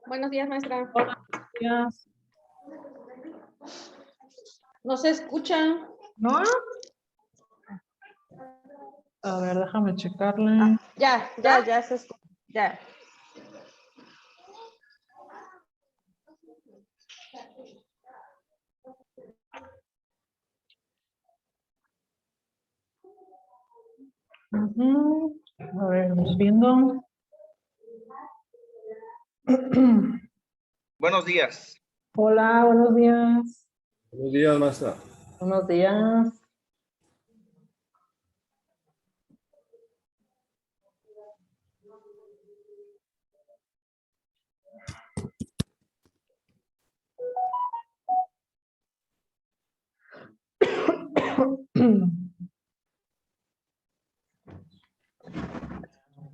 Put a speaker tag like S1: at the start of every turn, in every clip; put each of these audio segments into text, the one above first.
S1: Buenos días, maestra.
S2: Hola, buenos días.
S1: ¿No se escucha?
S2: ¿No? A ver, déjame checarle.
S1: Ya se escucha. Ya.
S2: Ujú. A ver, vamos viendo.
S3: Buenos días.
S2: Hola, buenos días.
S4: Buenos días, maestra.
S2: Buenos días.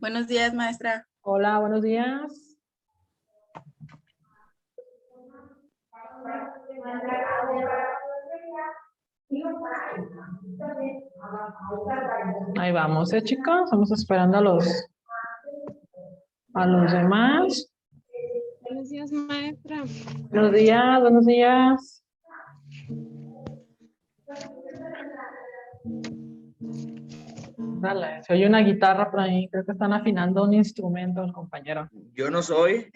S5: Buenos días, maestra.
S2: Hola, buenos días. Ahí vamos, chicos. Estamos esperando a los demás.
S6: Buenos días, maestra.
S2: Buenos días, buenos días. Dale, se oye una guitarra por ahí. Creo que están afinando un instrumento el compañero.
S3: Yo no soy.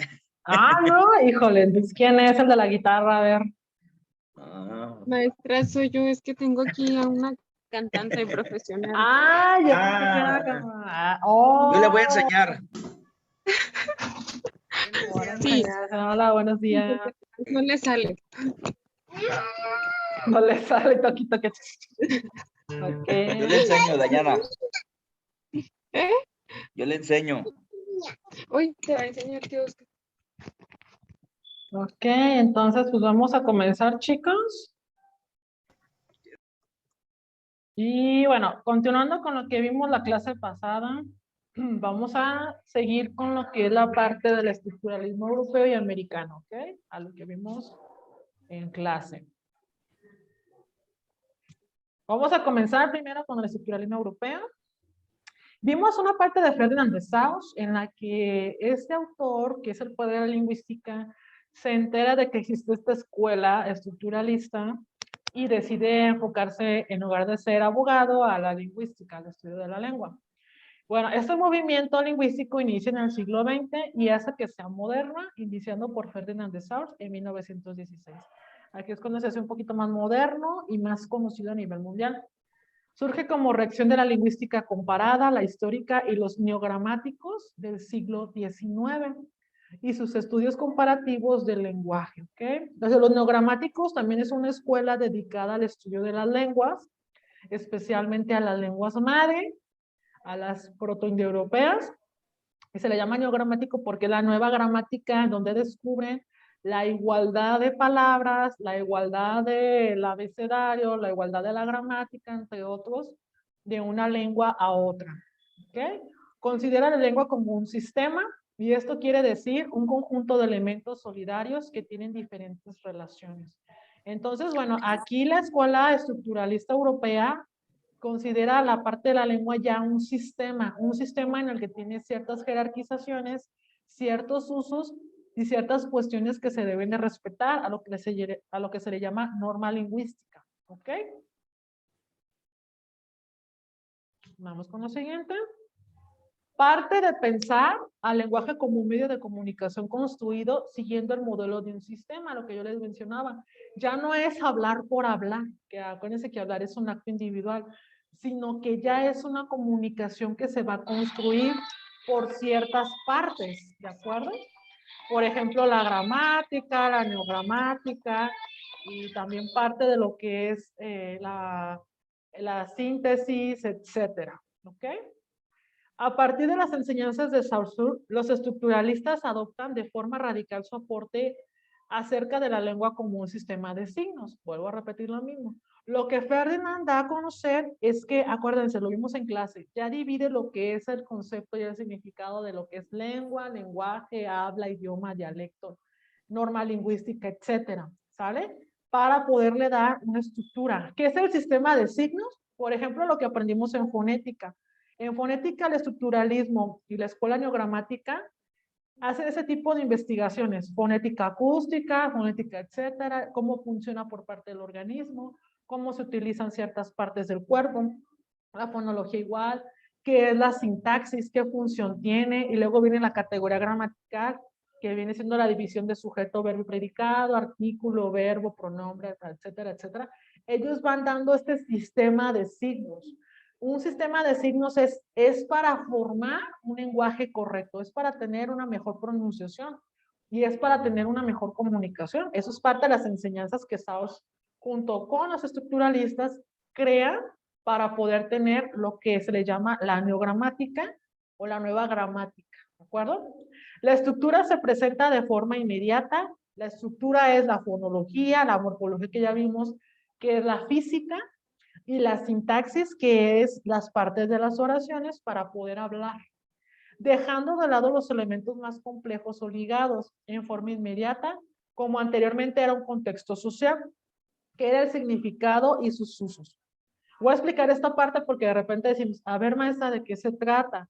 S2: Ah, no, híjole. Entonces, ¿quién es el de la guitarra? A ver.
S6: Maestra, soy yo. Es que tengo aquí a una cantante profesional.
S2: Ah, ya pensé que era como... oh.
S3: Yo le voy a enseñar.
S6: Sí.
S2: Hola, buenos días.
S6: No le sale.
S2: No le sale toquito que... Okay.
S3: Yo le enseño, Dayana.
S6: ¿Eh?
S3: Yo le enseño.
S6: Uy, te va a enseñar, tío Oscar.
S2: Ok, entonces pues vamos a comenzar, chicos. Y bueno, continuando con lo que vimos la clase pasada, vamos a seguir con lo que es la parte del estructuralismo europeo y americano, ¿ok? A lo que vimos en clase. Vamos a comenzar primero con el estructuralismo europeo. Vimos una parte de Ferdinand de Saussure en la que este autor, que es el padre de la lingüística, se entera de que existe esta escuela estructuralista y decide enfocarse, en lugar de ser abogado, a la lingüística, al estudio de la lengua. Bueno, este movimiento lingüístico inicia en el siglo XX y hace que sea moderna, iniciando por Ferdinand de Saussure en 1916. Aquí es cuando se hace un poquito más moderno y más conocido a nivel mundial. Surge como reacción de la lingüística comparada, la histórica y los neogramáticos del siglo XIX y sus estudios comparativos del lenguaje. ¿Okay? Entonces, los neogramáticos también es una escuela dedicada al estudio de las lenguas, especialmente a las lenguas madre, a las protoindoeuropeas, y se le llama neogramático porque es la nueva gramática donde descubren la igualdad de palabras, la igualdad del abecedario, la igualdad de la gramática, entre otros, de una lengua a otra. ¿Okay? Considera la lengua como un sistema, y esto quiere decir un conjunto de elementos solidarios que tienen diferentes relaciones. Entonces, bueno, aquí la escuela estructuralista europea considera la parte de la lengua ya un sistema en el que tiene ciertas jerarquizaciones, ciertos usos y ciertas cuestiones que se deben de respetar, a lo que se le llama norma lingüística. ¿Ok? Vamos con lo siguiente. Parte de pensar al lenguaje como un medio de comunicación construido siguiendo el modelo de un sistema, lo que yo les mencionaba. Ya no es hablar por hablar, que acuérdense que hablar es un acto individual, sino que ya es una comunicación que se va a construir por ciertas partes, ¿de acuerdo? Por ejemplo, la gramática, la neogramática y también parte de lo que es la síntesis, etcétera, ¿ok? A partir de las enseñanzas de Saussure, los estructuralistas adoptan de forma radical su aporte acerca de la lengua como un sistema de signos. Vuelvo a repetir lo mismo. Lo que Ferdinand da a conocer es que, acuérdense, lo vimos en clase, ya divide lo que es el concepto y el significado de lo que es lengua, lenguaje, habla, idioma, dialecto, norma lingüística, etcétera, ¿sale? Para poderle dar una estructura. ¿Qué es el sistema de signos? Por ejemplo, lo que aprendimos en fonética. En fonética, el estructuralismo y la escuela neogramática hacen ese tipo de investigaciones, fonética acústica, fonética, etcétera, cómo funciona por parte del organismo, cómo se utilizan ciertas partes del cuerpo, la fonología igual, qué es la sintaxis, qué función tiene, y luego viene la categoría gramatical, que viene siendo la división de sujeto, verbo y predicado, artículo, verbo, pronombre, etcétera, etcétera. Ellos van dando este sistema de signos. Un sistema de signos es para formar un lenguaje correcto, es para tener una mejor pronunciación y es para tener una mejor comunicación. Eso es parte de las enseñanzas que Saussure, junto con los estructuralistas, crea para poder tener lo que se le llama la neogramática o la nueva gramática, ¿de acuerdo? La estructura se presenta de forma inmediata. La estructura es la fonología, la morfología que ya vimos, que es la física, y la sintaxis, que es las partes de las oraciones para poder hablar, dejando de lado los elementos más complejos o ligados en forma inmediata, como anteriormente era un contexto social, que era el significado y sus usos. Voy a explicar esta parte porque de repente decimos, a ver, maestra, ¿de qué se trata?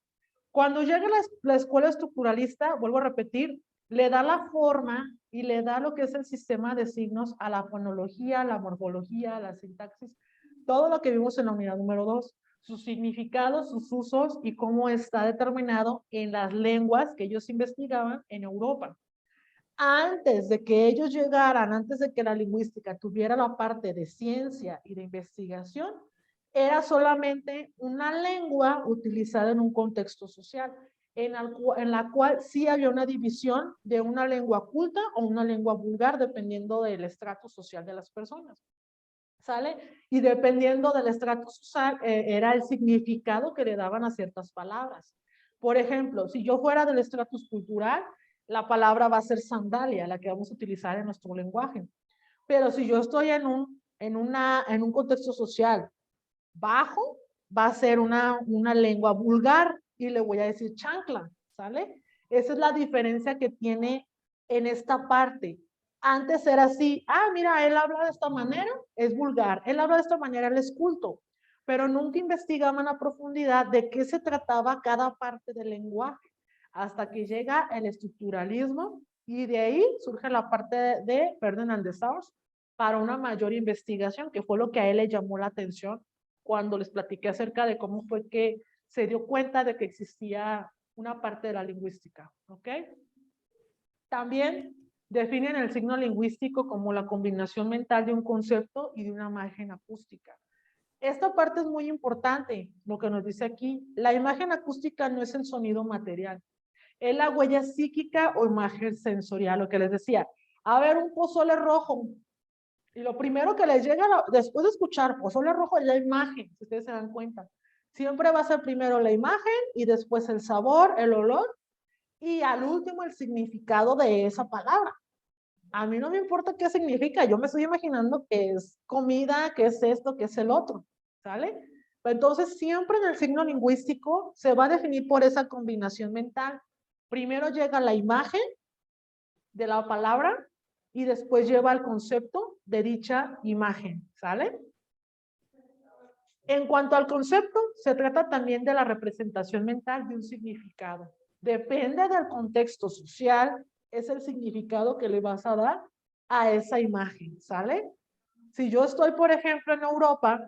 S2: Cuando llega la escuela estructuralista, vuelvo a repetir, le da la forma y le da lo que es el sistema de signos a la fonología, la morfología, la sintaxis, todo lo que vimos en la unidad número 2, sus significados, sus usos y cómo está determinado en las lenguas que ellos investigaban en Europa. Antes de que ellos llegaran, antes de que la lingüística tuviera la parte de ciencia y de investigación, era solamente una lengua utilizada en un contexto social, en la cual sí había una división de una lengua culta o una lengua vulgar, dependiendo del estrato social de las personas. ¿Sale? Y dependiendo del estrato social, era el significado que le daban a ciertas palabras. Por ejemplo, si yo fuera del estrato cultural, la palabra va a ser sandalia, la que vamos a utilizar en nuestro lenguaje. Pero si yo estoy en un contexto social bajo, va a ser una lengua vulgar y le voy a decir chancla, ¿sale? Esa es la diferencia que tiene en esta parte. Antes era así, mira, él habla de esta manera, es vulgar, él habla de esta manera, él es culto, pero nunca investigaban a profundidad de qué se trataba cada parte del lenguaje, hasta que llega el estructuralismo y de ahí surge la parte de Ferdinand de Saussure para una mayor investigación, que fue lo que a él le llamó la atención cuando les platiqué acerca de cómo fue que se dio cuenta de que existía una parte de la lingüística, ¿ok? También definen el signo lingüístico como la combinación mental de un concepto y de una imagen acústica. Esta parte es muy importante, lo que nos dice aquí. La imagen acústica no es el sonido material, es la huella psíquica o imagen sensorial, lo que les decía. A ver, un pozole rojo, y lo primero que les llega después de escuchar pozole rojo es la imagen, si ustedes se dan cuenta. Siempre va a ser primero la imagen y después el sabor, el olor y al último el significado de esa palabra. A mí no me importa qué significa, yo me estoy imaginando que es comida, que es esto, que es el otro, ¿sale? Entonces siempre en el signo lingüístico se va a definir por esa combinación mental. Primero llega la imagen de la palabra y después lleva el concepto de dicha imagen, ¿sale? En cuanto al concepto, se trata también de la representación mental de un significado. Depende del contexto social, es el significado que le vas a dar a esa imagen, ¿sale? Si yo estoy, por ejemplo, en Europa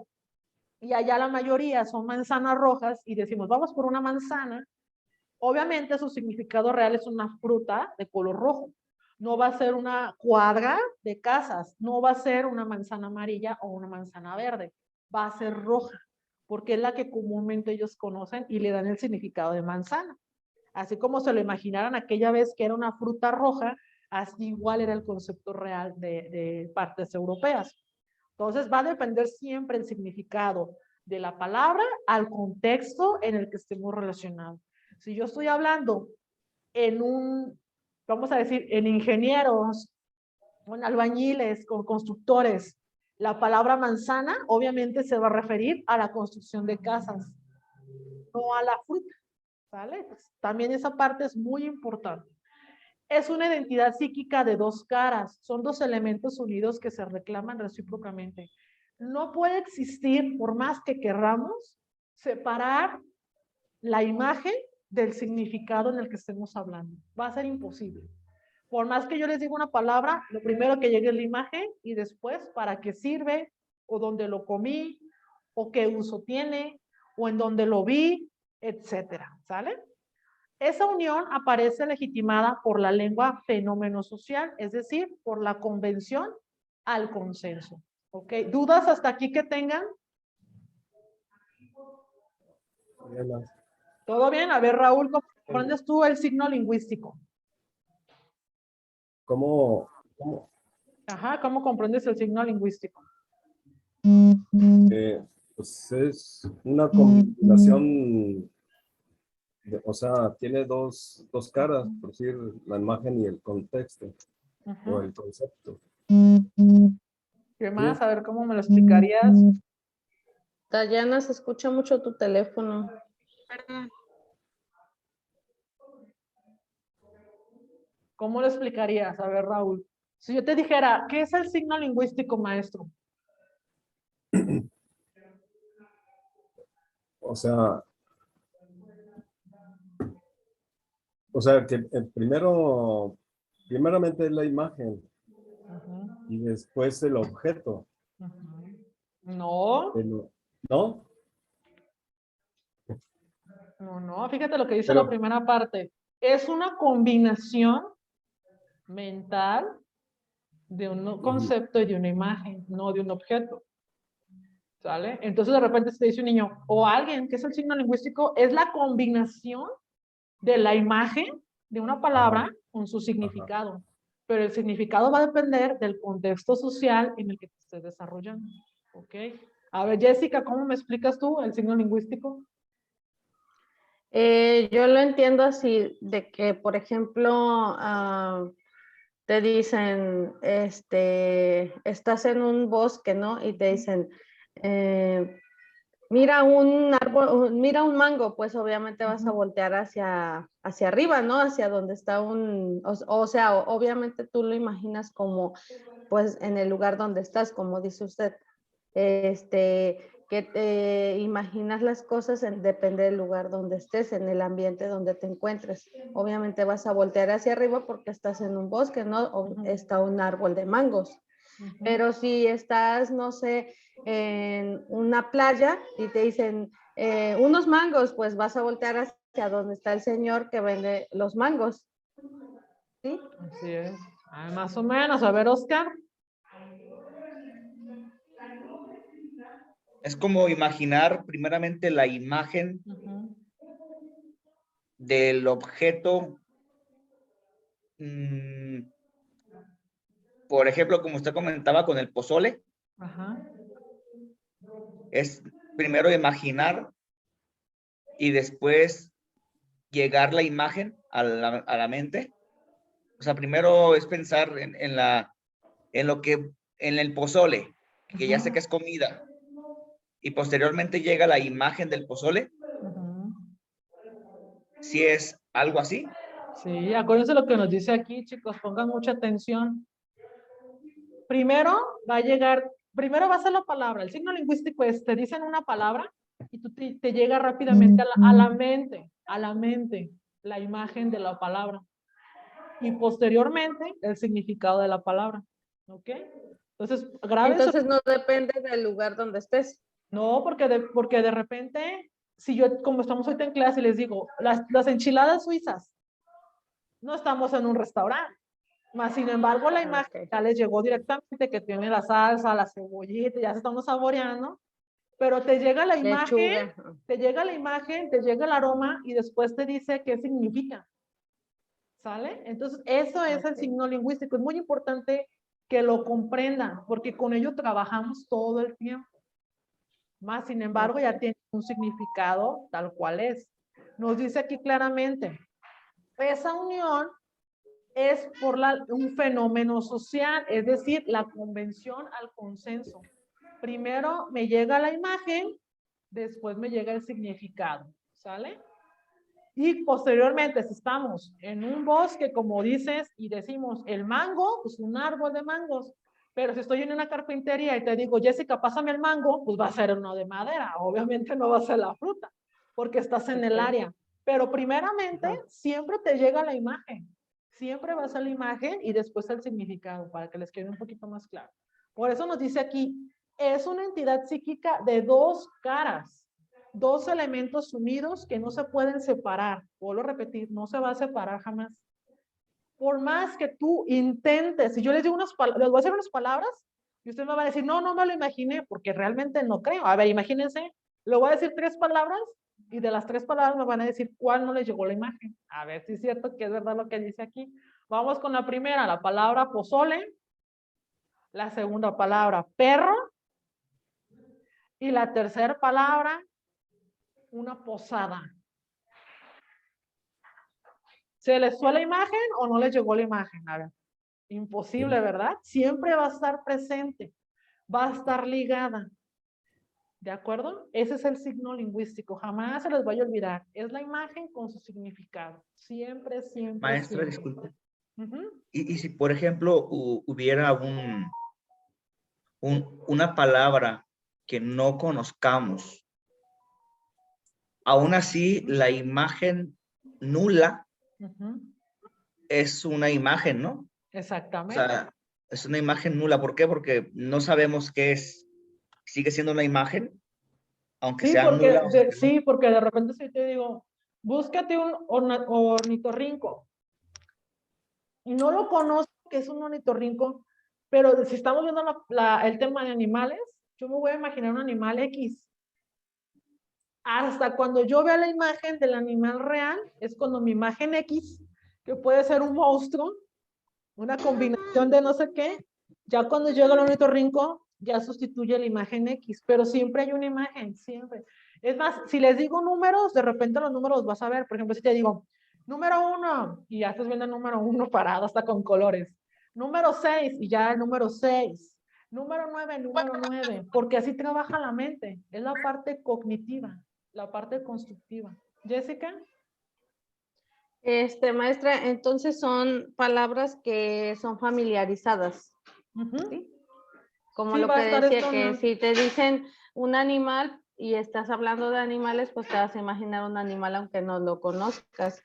S2: y allá la mayoría son manzanas rojas y decimos, vamos por una manzana, obviamente su significado real es una fruta de color rojo. No va a ser una cuadra de casas, no va a ser una manzana amarilla o una manzana verde, va a ser roja, porque es la que comúnmente ellos conocen y le dan el significado de manzana. Así como se lo imaginaran aquella vez que era una fruta roja, así igual era el concepto real de partes europeas. Entonces va a depender siempre el significado. de la palabra al contexto en el que estemos relacionados. Si yo estoy hablando en vamos a decir, en ingenieros, en albañiles, con constructores, la palabra manzana obviamente se va a referir a la construcción de casas, no a la fruta, ¿vale? Pues también esa parte es muy importante. Es una identidad psíquica de dos caras, son dos elementos unidos que se reclaman recíprocamente. No puede existir, por más que querramos, separar la imagen del significado en el que estemos hablando. Va a ser imposible. Por más que yo les diga una palabra, lo primero que llegue es la imagen y después para qué sirve, o dónde lo comí, o qué uso tiene, o en dónde lo vi, etcétera, ¿sale? Esa unión aparece legitimada por la lengua fenómeno social, es decir, por la convención al consenso. ¿Ok? ¿Dudas hasta aquí que tengan? ¿Todo bien? A ver, Raúl, ¿cómo comprendes tú el signo lingüístico?
S4: ¿Cómo?
S2: Ajá, ¿cómo comprendes el signo lingüístico?
S4: Pues es una combinación, o sea, tiene dos caras, por decir, la imagen y el contexto, o el concepto.
S2: ¿Qué más? A ver, ¿cómo me lo explicarías?
S1: Dayana, se escucha mucho tu teléfono.
S6: Perdón.
S2: ¿Cómo lo explicarías? A ver, Raúl. Si yo te dijera, ¿qué es el signo lingüístico, maestro?
S4: O sea que primeramente es la imagen y después el objeto.
S2: No,
S4: ¿No?
S2: no, fíjate lo que dice
S4: Pero-
S2: la primera parte. Es una combinación mental de un concepto y de una imagen, no de un objeto. ¿Sale? Entonces de repente se dice un niño o alguien, que es el signo lingüístico, es la combinación de la imagen de una palabra con su significado. Pero el significado va a depender del contexto social en el que te estés desarrollando. ¿Ok? A ver, Jessica, ¿cómo me explicas tú el signo lingüístico?
S1: Yo lo entiendo así, de que, por ejemplo, te dicen, estás en un bosque, ¿no? Y te dicen, mira un árbol, mira un mango, pues obviamente vas a voltear hacia arriba, ¿no? Hacia donde está o sea, obviamente tú lo imaginas como, pues, en el lugar donde estás, como dice usted. Que te imaginas las cosas depende del lugar donde estés, en el ambiente donde te encuentres. Obviamente vas a voltear hacia arriba porque estás en un bosque, ¿no? O está un árbol de mangos. Pero si estás, no sé, en una playa y te dicen unos mangos, pues vas a voltear hacia donde está el señor que vende los mangos. ¿Sí?
S2: Así es. Ah, más o menos. A ver, Oscar.
S3: Es como imaginar primeramente la imagen del objeto. Por ejemplo, como usted comentaba con el pozole,
S2: Ajá.
S3: es primero imaginar y después llegar la imagen a la mente. O sea, primero es pensar en el pozole, que ya sé que es comida, y posteriormente llega la imagen del pozole. Si es algo así.
S2: Sí, acuérdense lo que nos dice aquí, chicos, pongan mucha atención. Primero primero va a ser la palabra. El signo lingüístico es, te dicen una palabra y tú te llega rápidamente a la mente, la imagen de la palabra. Y posteriormente, el significado de la palabra. ¿Ok? Entonces, graben eso.
S1: Entonces no depende del lugar donde estés.
S2: No, porque de repente, si yo, como estamos ahorita en clase, les digo, las enchiladas suizas, no estamos en un restaurante. Más sin embargo, la imagen ya les llegó directamente que tiene la salsa, la cebollita, ya se estamos saboreando, pero te llega la imagen,
S1: Lechuga.
S2: te llega la imagen, te llega el aroma y después te dice qué significa. ¿Sale? Entonces, eso es el signo lingüístico. Es muy importante que lo comprendan, porque con ello trabajamos todo el tiempo. Más sin embargo ya tiene un significado tal cual es. Nos dice aquí claramente, esa unión es por un fenómeno social, es decir, la convención al consenso. Primero me llega la imagen, después me llega el significado, ¿sale? Y posteriormente, si estamos en un bosque, como dices, y decimos el mango, pues un árbol de mangos. Pero si estoy en una carpintería y te digo, Jessica, pásame el mango, pues va a ser uno de madera. Obviamente no va a ser la fruta, porque estás en el área. Pero primeramente, siempre te llega la imagen. Siempre va a ser la imagen y después el significado, para que les quede un poquito más claro. Por eso nos dice aquí, es una entidad psíquica de dos caras. Dos elementos unidos que no se pueden separar. Vuelvo a repetir, no se va a separar jamás. Por más que tú intentes, si yo les digo les voy a hacer unas palabras y usted me va a decir, no, no me lo imaginé, porque realmente no creo. A ver, imagínense, le voy a decir 3 palabras y de las 3 palabras me van a decir cuál no les llegó la imagen. A ver si es cierto que es verdad lo que dice aquí. Vamos con la primera, la palabra pozole, la segunda palabra perro y la tercera palabra una posada. ¿Se les fue la imagen o no les llegó la imagen? A ver, imposible, ¿verdad? Siempre va a estar presente, va a estar ligada. ¿De acuerdo? Ese es el signo lingüístico, jamás se les vaya a olvidar. Es la imagen con su significado. Siempre, siempre,
S3: Maestra,
S2: siempre.
S3: disculpe.
S2: Uh-huh.
S3: Y si, por ejemplo, hubiera una palabra que no conozcamos, aún así la imagen nula es una imagen, ¿no?
S2: Exactamente.
S3: O sea, es una imagen nula. ¿Por qué? Porque no sabemos qué es. Sigue siendo una imagen, aunque
S2: Sí,
S3: sea nula.
S2: sí, porque de repente si te digo, búscate un ornitorrinco y no lo conozco que es un ornitorrinco, pero si estamos viendo el tema de animales, yo me voy a imaginar un animal X. Hasta cuando yo vea la imagen del animal real, es cuando mi imagen X, que puede ser un monstruo, una combinación de no sé qué, ya cuando llega el ornitorrinco, ya sustituye la imagen X, pero siempre hay una imagen, siempre. Es más, si les digo números, de repente los números vas a ver. Por ejemplo, si te digo, número 1, y ya estás viendo el número 1 parado hasta con colores. Número 6, y ya el número 6. Número 9, número 9, porque así trabaja la mente. Es la parte cognitiva, la parte constructiva. Jessica.
S1: Maestra, entonces son palabras que son familiarizadas, ¿sí? Como
S2: Sí,
S1: lo
S2: va
S1: que
S2: a estar
S1: decía, que si te dicen un animal y estás hablando de animales, pues te vas a imaginar un animal aunque no lo conozcas.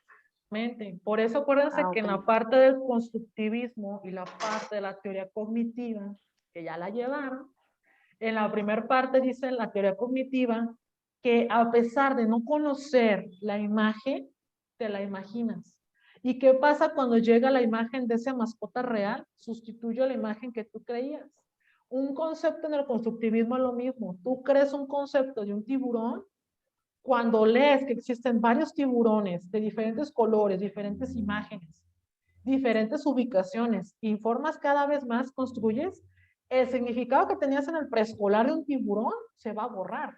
S2: Por eso acuérdense que en
S1: Okay.
S2: la parte del constructivismo y la parte de la teoría cognitiva, que ya la llevaron, en la primera parte dice la teoría cognitiva que a pesar de no conocer la imagen, te la imaginas. ¿Y qué pasa cuando llega la imagen de esa mascota real? Sustituye la imagen que tú creías. Un concepto en el constructivismo es lo mismo. Tú crees un concepto de un tiburón cuando lees que existen varios tiburones de diferentes colores, diferentes imágenes, diferentes ubicaciones, informas cada vez más, construyes, el significado que tenías en el preescolar de un tiburón se va a borrar.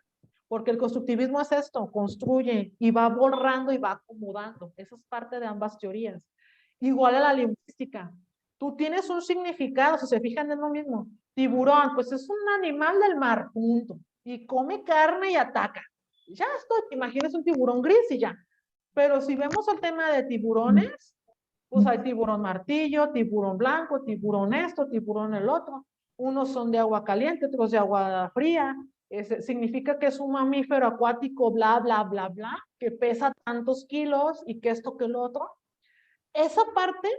S2: Porque el constructivismo es esto, construye y va borrando y va acomodando. Eso es parte de ambas teorías. Igual a la lingüística. Tú tienes un significado, si se fijan en lo mismo. Tiburón, pues es un animal del mar, punto. Y come carne y ataca. Ya estoy, imaginas un tiburón gris y ya. Pero si vemos el tema de tiburones, pues hay tiburón martillo, tiburón blanco, tiburón esto, tiburón el otro. Unos son de agua caliente, otros de agua fría. Significa que es un mamífero acuático, bla, bla, bla, bla, que pesa tantos kilos y que esto, que lo otro. Esa parte,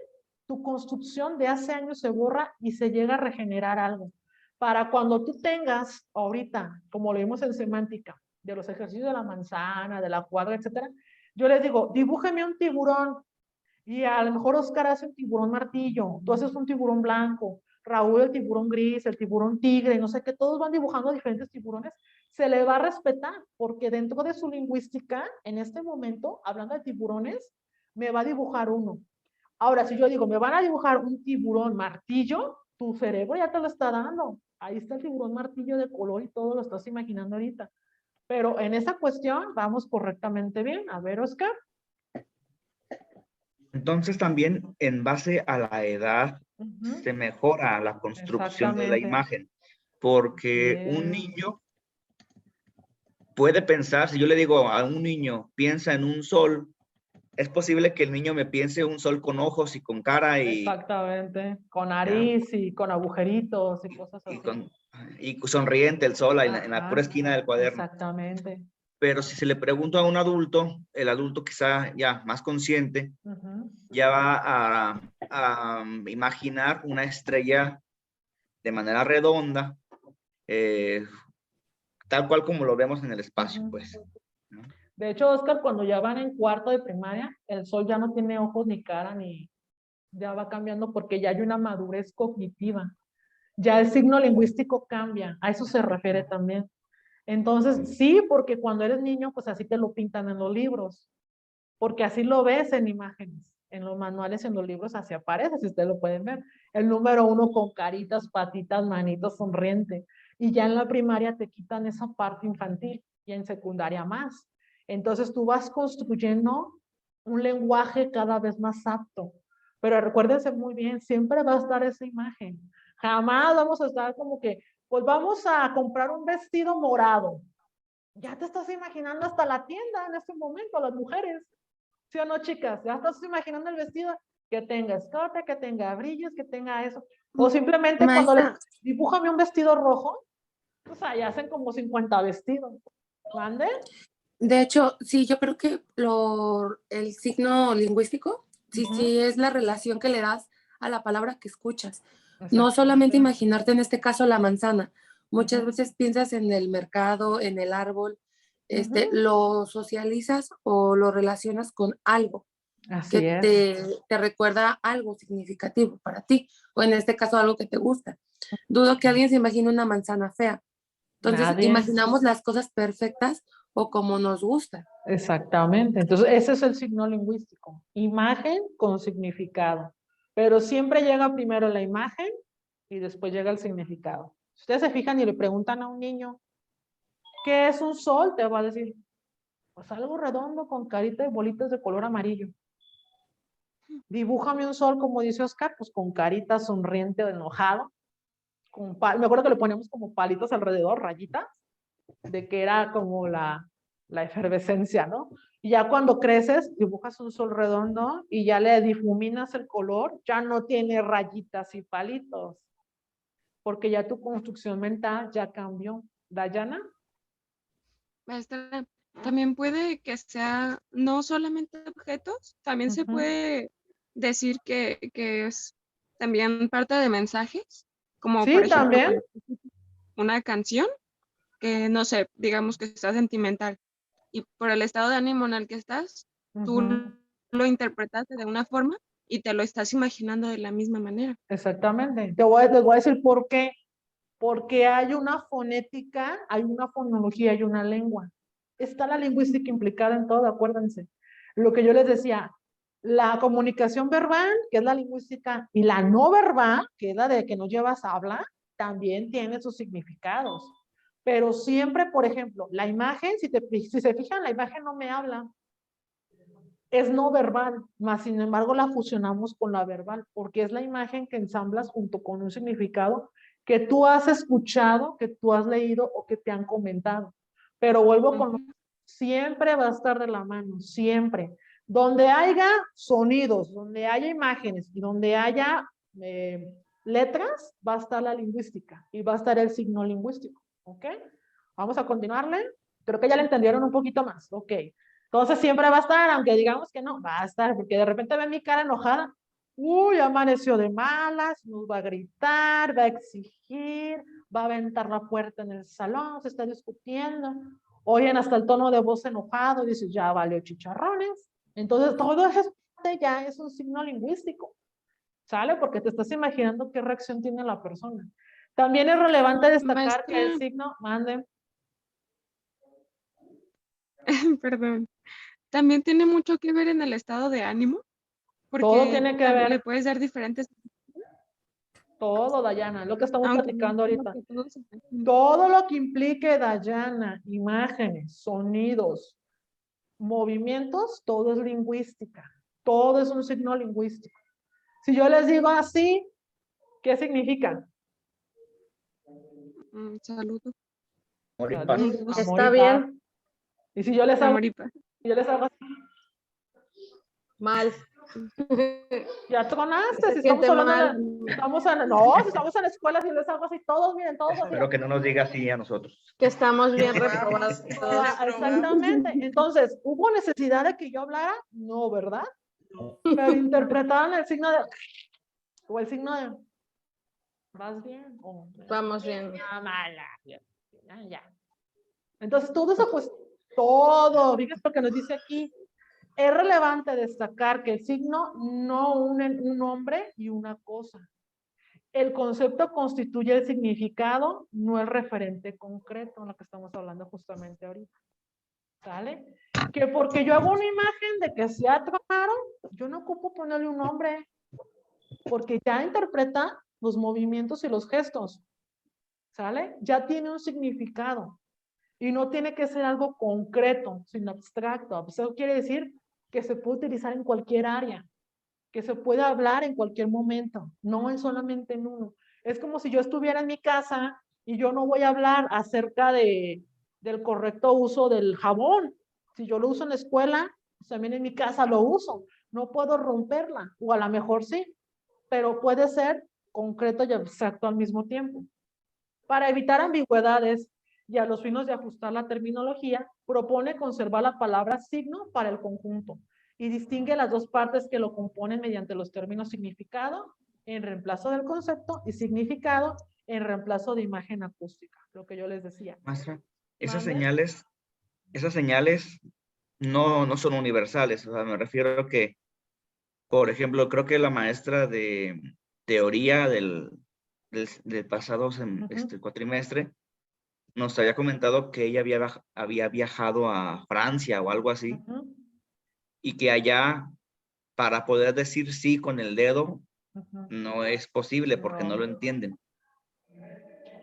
S2: tu construcción de hace años se borra y se llega a regenerar algo. Para cuando tú tengas ahorita, como lo vimos en semántica, de los ejercicios de la manzana, de la cuadra, etcétera, yo les digo, dibújeme un tiburón. Y a lo mejor Oscar hace un tiburón martillo, tú haces un tiburón blanco, Raúl el tiburón gris, el tiburón tigre, no sé qué, todos van dibujando diferentes tiburones, se le va a respetar, porque dentro de su lingüística, en este momento, hablando de tiburones, me va a dibujar uno. Ahora, si yo digo, me van a dibujar un tiburón martillo, tu cerebro ya te lo está dando. Ahí está el tiburón martillo de color y todo lo estás imaginando ahorita. Pero en esa cuestión vamos correctamente bien. A ver, Oscar.
S3: Entonces también en base a la edad
S2: Ujú.
S3: se mejora la construcción de la
S2: Exactamente.
S3: imagen, porque un
S2: Bien.
S3: niño puede pensar, si yo le digo a un niño, piensa en un sol, es posible que el niño me piense un sol con ojos y con cara
S2: Exactamente. Con
S3: ¿ya?
S2: nariz y con agujeritos y cosas
S3: y,
S2: así.
S3: con, y sonriente el sol en la pura
S2: Ajá.
S3: esquina del cuaderno.
S2: Exactamente.
S3: Pero si se le pregunta a un adulto, el adulto quizá ya más consciente,
S2: Ujú.
S3: ya va a imaginar una estrella de manera redonda, tal cual como lo vemos en el espacio,
S2: Ujú.
S3: pues, ¿no?
S2: De hecho, Oscar, cuando ya van en cuarto de primaria, el sol ya no tiene ojos ni cara, ni ya va cambiando porque ya hay una madurez cognitiva. Ya el signo lingüístico cambia, a eso se refiere también. Entonces, sí, porque cuando eres niño, pues así te lo pintan en los libros, porque así lo ves en imágenes, en los manuales, en los libros, así aparece, si ustedes lo pueden ver. El número 1 con caritas, patitas, manitos, sonriente. Y ya en la primaria te quitan esa parte infantil y en secundaria más. Entonces tú vas construyendo un lenguaje cada vez más apto. Pero recuérdense muy bien, siempre va a estar esa imagen. Jamás vamos a estar como que, pues vamos a comprar un vestido morado. Ya te estás imaginando hasta la tienda en este momento, las mujeres. ¿Sí o no, chicas? Ya estás imaginando el vestido que tenga escote, que tenga brillos, que tenga eso. O simplemente cuando les
S6: Maestra,
S2: dibújame un vestido rojo, pues ahí hacen como 50 vestidos. ¿Mande?
S6: de hecho, sí, yo creo que el signo lingüístico, sí,
S2: Ujú.
S6: sí es la relación que le das a la palabra que escuchas. No solamente
S2: Exactamente.
S6: imaginarte en este caso la manzana. Muchas
S2: Ujú.
S6: veces piensas en el mercado, en el árbol,
S2: Ujú.
S6: lo socializas o lo relacionas con algo que
S2: Así es.
S6: te recuerda algo significativo para ti, o en este caso algo que te gusta. Dudo que alguien se imagine una manzana fea. Entonces,
S2: Nadie.
S6: imaginamos las cosas perfectas o como nos gusta.
S2: Exactamente. Entonces, ese es el signo lingüístico. Imagen con significado. Pero siempre llega primero la imagen y después llega el significado. Si ustedes se fijan y le preguntan a un niño, ¿qué es un sol? Te va a decir, pues algo redondo con carita y bolitas de color amarillo. Dibújame un sol, como dice Oscar, pues con carita sonriente o enojado. Me acuerdo que le poníamos como palitos alrededor, rayitas, de que era como la efervescencia, ¿no? Y ya cuando creces, dibujas un sol redondo y ya le difuminas el color, ya no tiene rayitas y palitos, porque ya tu construcción mental ya cambió. Dayana.
S5: Maestra, también puede que sea no solamente objetos, también se
S2: Ujú.
S5: puede decir que es también parte de mensajes, como por
S2: Sí,
S5: ejemplo
S2: también.
S5: cuando una canción que no sé, digamos que está sentimental y por el estado de ánimo en el que estás, tú
S2: Ujú.
S5: lo interpretaste de una forma y te lo estás imaginando de la misma manera.
S2: Exactamente. Les voy a decir por qué. Porque hay una fonética, hay una fonología, hay una lengua. Está la lingüística implicada en todo, acuérdense. Lo que yo les decía, la comunicación verbal, que es la lingüística, y la no verbal, que es la de que no llevas habla, también tiene sus significados. Pero siempre, por ejemplo, la imagen, si se fijan, la imagen no me habla, es no verbal, más sin embargo la fusionamos con la verbal, porque es la imagen que ensamblas junto con un significado que tú has escuchado, que tú has leído o que te han comentado. Pero vuelvo con,
S5: Ujú.
S2: siempre va a estar de la mano, siempre. Donde haya sonidos, donde haya imágenes y donde haya letras, va a estar la lingüística y va a estar el signo lingüístico. ¿Ok? Vamos a continuarle. Creo que ya le
S5: Sí.
S2: entendieron un poquito más. Ok. Entonces siempre va a estar, aunque digamos que no, va a estar, porque de repente ve mi cara enojada. Uy, amaneció de malas, nos va a gritar, va a exigir, va a aventar la puerta en el salón, se está discutiendo. Oyen hasta el tono de voz enojado, dice, ya valió chicharrones. Entonces todo eso ya es un signo lingüístico, ¿sale? Porque te estás imaginando qué reacción tiene la persona. También es relevante destacar que el
S5: Maestra,
S2: signo, mande,
S5: perdón, también tiene mucho que ver en el estado de ánimo,
S2: todo
S5: porque
S2: tiene que ver,
S5: le puedes dar diferentes.
S2: Todo, Dayana, lo que estamos
S5: Aunque
S2: platicando
S5: no,
S2: ahorita.
S5: que todos se imaginan.
S2: Todo lo que implique, Dayana, imágenes, sonidos, movimientos, todo es lingüística. Todo es un signo lingüístico. Si yo les digo así, ¿qué significa?
S5: Saludo.
S3: Amor y
S2: Salud,
S3: paz.
S2: amor
S1: Está
S2: y
S1: bien.
S2: paz. Y si yo les hago,
S5: Amor y paz.
S2: si yo les hago así,
S1: Mal.
S2: ya tronaste.
S1: Se
S2: Si estamos
S1: siente
S2: hablando
S1: mal.
S2: si estamos en la escuela, si les hago así, todos, miren, todos así.
S3: Espero que no nos diga así a nosotros.
S1: Que estamos bien reprobados todos.
S2: Exactamente. Entonces, ¿hubo necesidad de que yo hablara? No, ¿verdad? Pero interpretaban el signo de, o el signo de, ¿vas bien? O,
S1: Vamos bien.
S2: mala. Ya. Entonces, todo eso, pues, todo, fíjense lo que nos dice aquí. Es relevante destacar que el signo no une un nombre y una cosa. El concepto constituye el significado, no el referente concreto, en lo que estamos hablando justamente ahorita. ¿Sale? Que porque yo hago una imagen de que se atraparon, yo no ocupo ponerle un nombre, porque ya interpreta los movimientos y los gestos. ¿Sale? Ya tiene un significado. Y no tiene que ser algo concreto, sino abstracto. Eso quiere decir que se puede utilizar en cualquier área, que se puede hablar en cualquier momento, no es solamente en uno. Es como si yo estuviera en mi casa y yo no voy a hablar acerca del correcto uso del jabón. Si yo lo uso en la escuela, pues también en mi casa lo uso. No puedo romperla, o a lo mejor sí, pero puede ser concreto y abstracto al mismo tiempo. Para evitar ambigüedades y a los fines de ajustar la terminología, propone conservar la palabra signo para el conjunto y distingue las dos partes que lo componen mediante los términos significado en reemplazo del concepto y significado en reemplazo de imagen acústica, lo que yo les decía.
S3: Maestra, esas
S2: ¿Mande?
S3: señales no son universales. O sea, me refiero a que, por ejemplo, creo que la maestra de teoría del pasado cuatrimestre nos había comentado que ella había viajado a Francia o algo así, y que allá, para poder decir sí con el dedo, no es posible porque no lo entienden.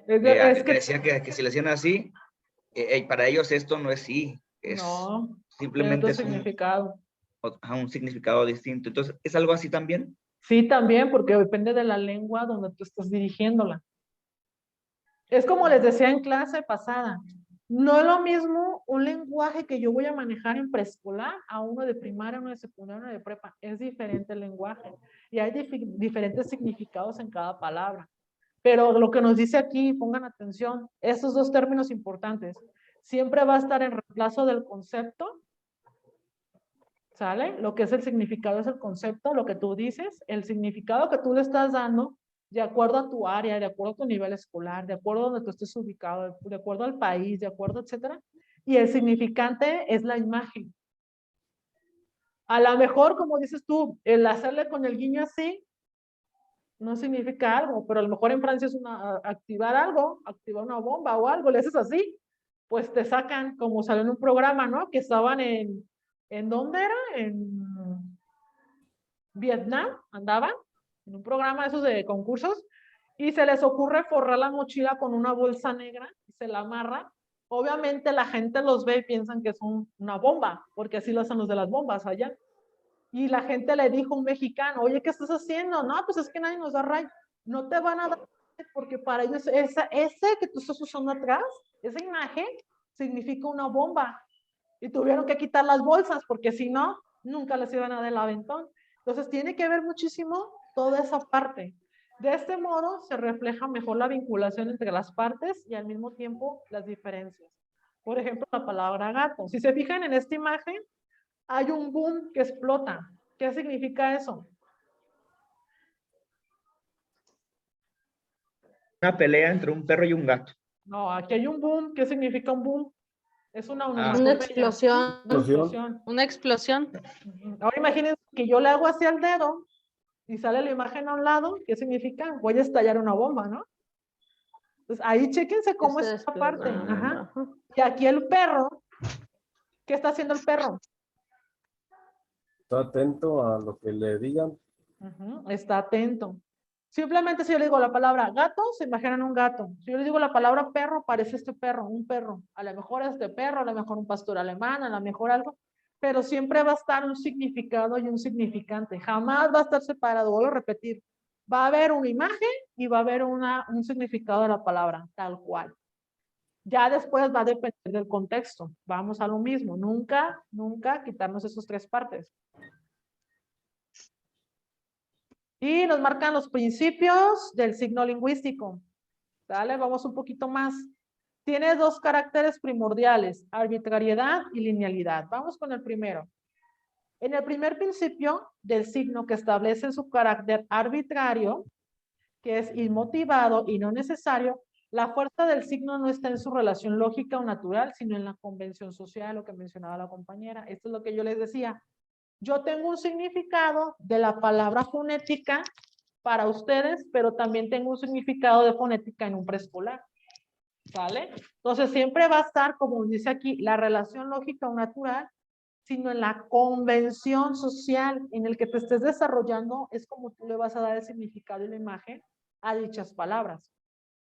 S2: Es que
S3: Decía que si le hacían así, para ellos esto no es sí, es
S2: no, tiene
S3: simplemente
S2: otro
S3: es
S2: significado.
S3: un significado distinto. Entonces, ¿es algo así también?
S2: Sí, también, porque depende de la lengua donde tú estás dirigiéndola. Es como les decía en clase pasada, no es lo mismo un lenguaje que yo voy a manejar en preescolar a uno de primaria, uno de secundaria, uno de prepa. Es diferente el lenguaje y hay diferentes significados en cada palabra. Pero lo que nos dice aquí, pongan atención, estos dos términos importantes, siempre va a estar en reemplazo del concepto, ¿sale? Lo que es el significado es el concepto, lo que tú dices, el significado que tú le estás dando de acuerdo a tu área, de acuerdo a tu nivel escolar, de acuerdo a donde tú estés ubicado, de acuerdo al país, de acuerdo, etcétera. Y el significante es la imagen. A lo mejor, como dices tú, el hacerle con el guiño así no significa algo, pero a lo mejor en Francia es activar algo, activar una bomba o algo, le haces así, pues te sacan, como salió en un programa, ¿no? Que estaban ¿en dónde era? En Vietnam, andaban en un programa de esos de concursos, y se les ocurre forrar la mochila con una bolsa negra y se la amarra. Obviamente la gente los ve y piensan que es una bomba, porque así lo hacen los de las bombas allá. Y la gente le dijo a un mexicano, oye, ¿qué estás haciendo? No, pues es que nadie nos da ray. No te van a dar, porque para ellos ese que tú estás usando atrás, esa imagen, significa una bomba. Y tuvieron que quitar las bolsas, porque si no, nunca les iban a dar el aventón. Entonces tiene que ver muchísimo toda esa parte. De este modo se refleja mejor la vinculación entre las partes y al mismo tiempo las diferencias. Por ejemplo, la palabra gato. Si se fijan en esta imagen, hay un boom que explota. ¿Qué significa eso?
S3: Una pelea entre un perro y un gato.
S2: No, aquí hay un boom. ¿Qué significa un boom? Es una onomatopeya.
S1: Una explosión.
S2: Una explosión.
S1: Una explosión.
S2: Ahora imagínense que yo le hago hacia el dedo y sale la imagen a un lado. ¿Qué significa? Voy a estallar una bomba, ¿no? Entonces ahí chéquense cómo es esta parte. Ajá. Y aquí el perro, ¿qué está haciendo el perro?
S4: Está atento a lo que le digan.
S2: Está atento. Simplemente si yo le digo la palabra gato, se imaginan un gato. Si yo le digo la palabra perro, parece este perro, un perro. A lo mejor este perro, a lo mejor un pastor alemán, a lo mejor algo, pero siempre va a estar un significado y un significante. Jamás va a estar separado, vuelvo a repetir. Va a haber una imagen y va a haber un significado de la palabra, tal cual. Ya después va a depender del contexto. Vamos a lo mismo. Nunca, nunca quitarnos esas tres partes. Y nos marcan los principios del signo lingüístico. ¿Sale? Vamos un poquito más. Tiene dos caracteres primordiales, arbitrariedad y linealidad. Vamos con el primero. En el primer principio del signo que establece su carácter arbitrario, que es inmotivado y no necesario, la fuerza del signo no está en su relación lógica o natural, sino en la convención social, lo que mencionaba la compañera. Esto es lo que yo les decía. Yo tengo un significado de la palabra fonética para ustedes, pero también tengo un significado de fonética en un preescolar. ¿Sale? Entonces siempre va a estar, como dice aquí, la relación lógica o natural, sino en la convención social en el que te estés desarrollando, es como tú le vas a dar el significado y la imagen a dichas palabras.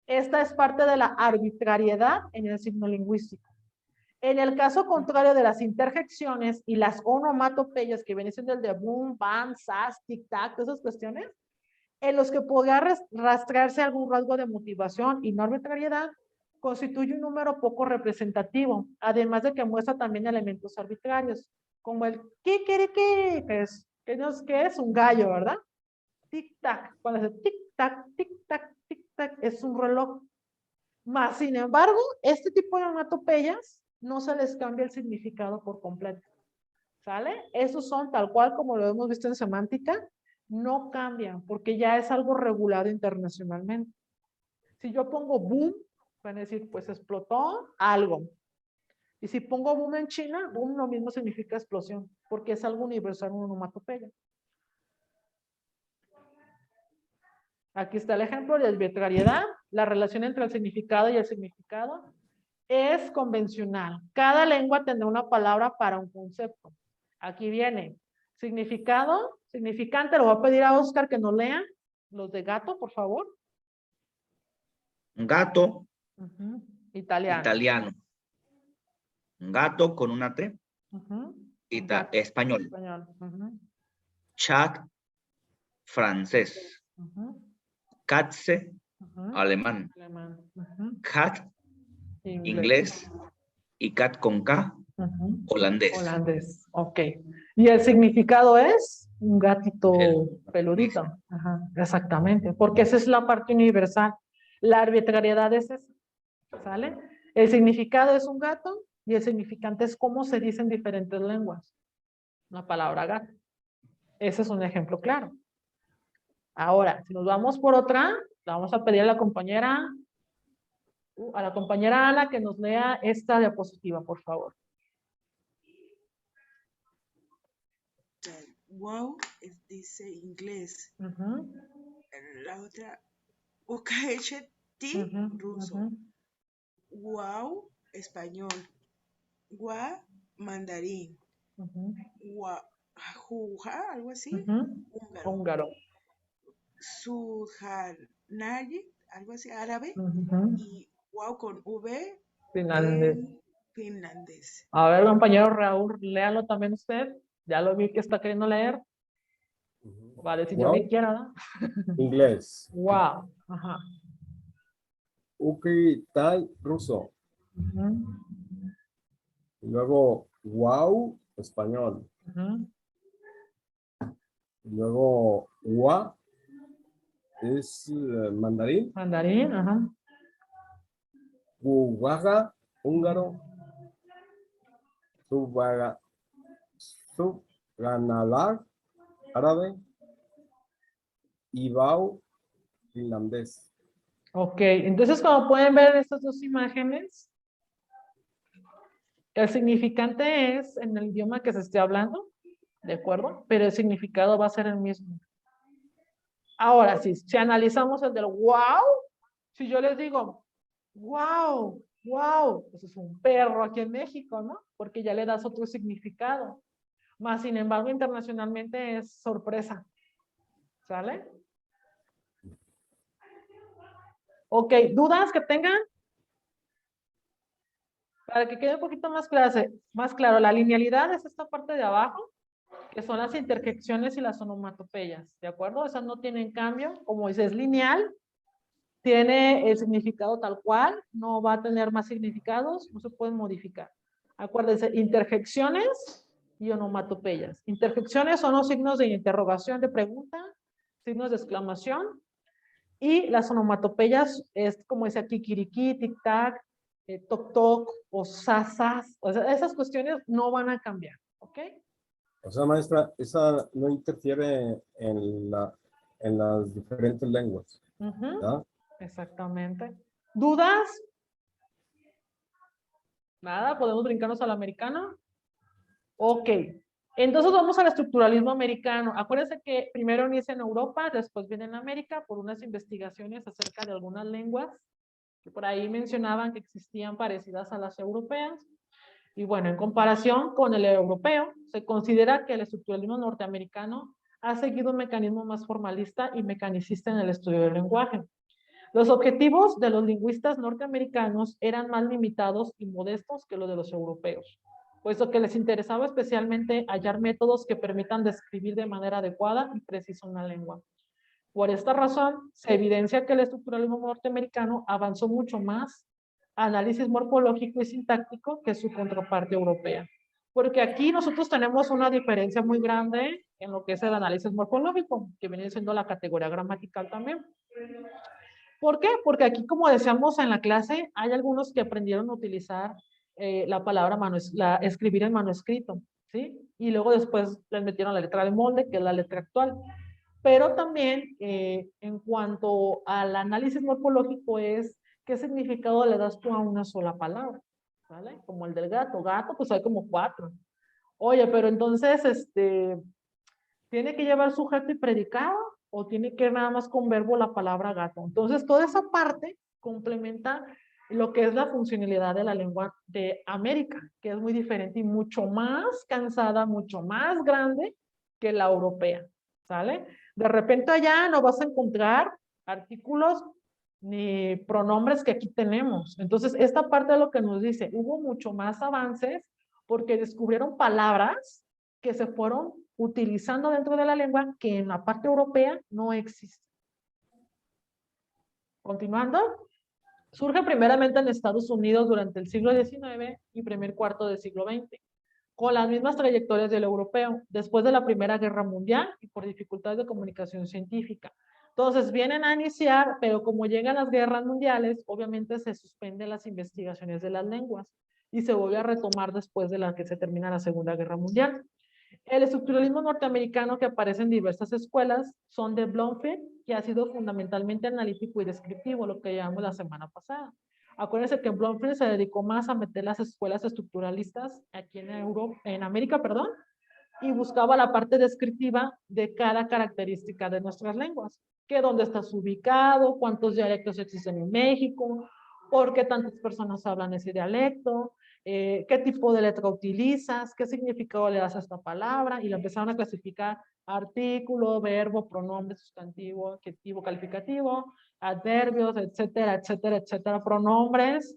S2: Esta es parte de la arbitrariedad en el signo lingüístico. En el caso contrario de las interjecciones y las onomatopeyas que vienen siendo el de boom, bam, sas, tic, tac, esas cuestiones, en los que podría rastrearse algún rasgo de motivación y no arbitrariedad, constituye un número poco representativo, además de que muestra también elementos arbitrarios, como el kikiriki, que es un gallo, ¿verdad? Tic-tac, cuando hace tic-tac, tic-tac, tic-tac, es un reloj. Más, sin embargo, este tipo de onomatopeyas no se les cambia el significado por completo. ¿Sale? Esos son tal cual como lo hemos visto en semántica, no cambian porque ya es algo regulado internacionalmente. Si yo pongo boom, van a decir, pues explotó algo. Y si pongo boom en China, boom lo mismo significa explosión, porque es algo universal, una onomatopeya. Aquí está el ejemplo de arbitrariedad. La relación entre el significado y el significado es convencional. Cada lengua tendrá una palabra para un concepto. Aquí viene significado, significante. Lo voy a pedir a Oscar que nos lea los de gato, por favor.
S3: Gato,
S2: Italiano.
S3: italiano. Gato con una T,
S2: Gato.
S3: español.
S2: Español.
S3: Chat, francés. Katze, alemán.
S2: Alemán.
S3: Cat, inglés. Y cat con K, holandés.
S2: Holandés, ok. ¿Y el significado es? Un gatito
S3: El
S2: peludito.
S3: mismo.
S2: Ajá, exactamente, porque esa es la parte universal. La arbitrariedad es esa, ¿sale? El significado es un gato y el significante es cómo se dice en diferentes lenguas. La palabra gato. Ese es un ejemplo claro. Ahora, si nos vamos por otra, le vamos a pedir a la compañera Ana que nos lea esta diapositiva, por favor.
S7: Wow, dice inglés. La otra, UKHT, ruso. Wow, español. Gua, mandarín. Juja, algo así,
S2: Húngaro.
S7: Sujanayit, algo así, árabe. Y wow con V,
S2: Finlandés.
S7: finlandés.
S2: A ver, compañero Raúl, léalo también usted. Ya lo vi que está queriendo leer. Va a decir yo ni quiero, ¿no?
S4: Inglés.
S2: Wow. Ajá.
S4: Ukitai, ruso. Y luego, wow, español. Y luego, wa es mandarín.
S2: Mandarín, ajá.
S4: Guwaga, húngaro. Subganalar, árabe. Ibao, finlandés.
S2: Ok, entonces como pueden ver en estas dos imágenes, el significante es en el idioma que se esté hablando, ¿de acuerdo? Pero el significado va a ser el mismo. Ahora, si analizamos el del wow, si yo les digo, wow, pues es un perro aquí en México, ¿no? Porque ya le das otro significado. Más sin embargo, internacionalmente es sorpresa. ¿Sale? Ok, ¿dudas que tengan? Para que quede un poquito más claro, la linealidad es esta parte de abajo, que son las interjecciones y las onomatopeyas, ¿de acuerdo? Esas no tienen cambio, como dice, es lineal, tiene el significado tal cual, no va a tener más significados, no se pueden modificar. Acuérdense, interjecciones y onomatopeyas. Interjecciones son los signos de interrogación, de pregunta, signos de exclamación, y las onomatopeyas es como dice aquí, kikiriki, tic-tac, toc-toc o sasas, o sea, esas cuestiones no van a cambiar, ¿ok?
S4: O sea, maestra, esa no interfiere en las diferentes lenguas, ¿verdad?
S2: Exactamente. ¿Dudas? Nada, podemos brincarnos al americano. Ok. Entonces vamos al estructuralismo americano. Acuérdense que primero inicia en Europa, después viene en América por unas investigaciones acerca de algunas lenguas que por ahí mencionaban que existían parecidas a las europeas. Y bueno, en comparación con el europeo, se considera que el estructuralismo norteamericano ha seguido un mecanismo más formalista y mecanicista en el estudio del lenguaje. Los objetivos de los lingüistas norteamericanos eran más limitados y modestos que los de los europeos, puesto que les interesaba especialmente hallar métodos que permitan describir de manera adecuada y precisa una lengua. Por esta razón, se evidencia que el estructuralismo norteamericano avanzó mucho más a análisis morfológico y sintáctico que su contraparte europea. Porque aquí nosotros tenemos una diferencia muy grande en lo que es el análisis morfológico, que viene siendo la categoría gramatical también. ¿Por qué? Porque aquí, como decíamos en la clase, hay algunos que aprendieron a utilizar la palabra escribir en manuscrito, ¿sí? Y luego después les metieron la letra de molde, que es la letra actual. Pero también, en cuanto al análisis morfológico, es qué significado le das tú a una sola palabra, ¿vale? Como el del gato. Gato, pues hay como 4. Oye, pero entonces, ¿tiene que llevar sujeto y predicado? ¿O tiene que nada más con verbo la palabra gato? Entonces, toda esa parte complementa lo que es la funcionalidad de la lengua de América, que es muy diferente y mucho más cansada, mucho más grande que la europea, ¿sale? De repente allá no vas a encontrar artículos ni pronombres que aquí tenemos. Entonces, esta parte de lo que nos dice, hubo mucho más avances porque descubrieron palabras que se fueron utilizando dentro de la lengua que en la parte europea no existe. Continuando, surge primeramente en Estados Unidos durante el siglo XIX y primer cuarto del siglo XX, con las mismas trayectorias del europeo, después de la Primera Guerra Mundial y por dificultades de comunicación científica. Entonces vienen a iniciar, pero como llegan las guerras mundiales, obviamente se suspenden las investigaciones de las lenguas y se vuelve a retomar después de la que se termina la Segunda Guerra Mundial. El estructuralismo norteamericano que aparece en diversas escuelas son de Bloomfield, que ha sido fundamentalmente analítico y descriptivo, lo que llamamos la semana pasada. Acuérdense que Bloomfield se dedicó más a meter las escuelas estructuralistas aquí en América, perdón, y buscaba la parte descriptiva de cada característica de nuestras lenguas, que dónde estás ubicado, cuántos dialectos existen en México, por qué tantas personas hablan ese dialecto, qué tipo de letra utilizas, qué significado le das a esta palabra, y lo empezaron a clasificar artículo, verbo, pronombre, sustantivo, adjetivo, calificativo, adverbios, etcétera, etcétera, etcétera, pronombres,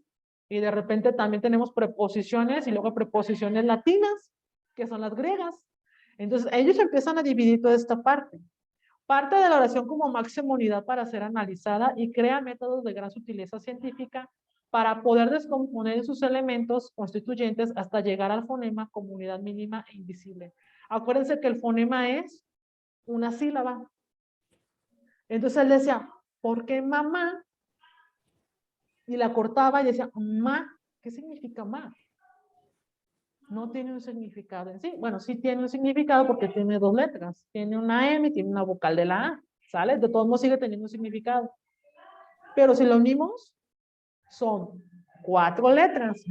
S2: y de repente también tenemos preposiciones y luego preposiciones latinas, que son las griegas. Entonces, ellos empiezan a dividir toda esta parte. Parte de la oración como máxima unidad para ser analizada y crea métodos de gran sutileza científica para poder descomponer sus elementos constituyentes hasta llegar al fonema como unidad mínima e invisible. Acuérdense que el fonema es una sílaba. Entonces él decía, ¿por qué mamá? Y la cortaba y decía, ma. ¿Qué significa ma? No tiene un significado en sí. Bueno, sí tiene un significado porque tiene 2 letras. Tiene una M y tiene una vocal de la A. ¿Sale? De todos modos sigue teniendo un significado. Pero si lo unimos, son 4 letras, 2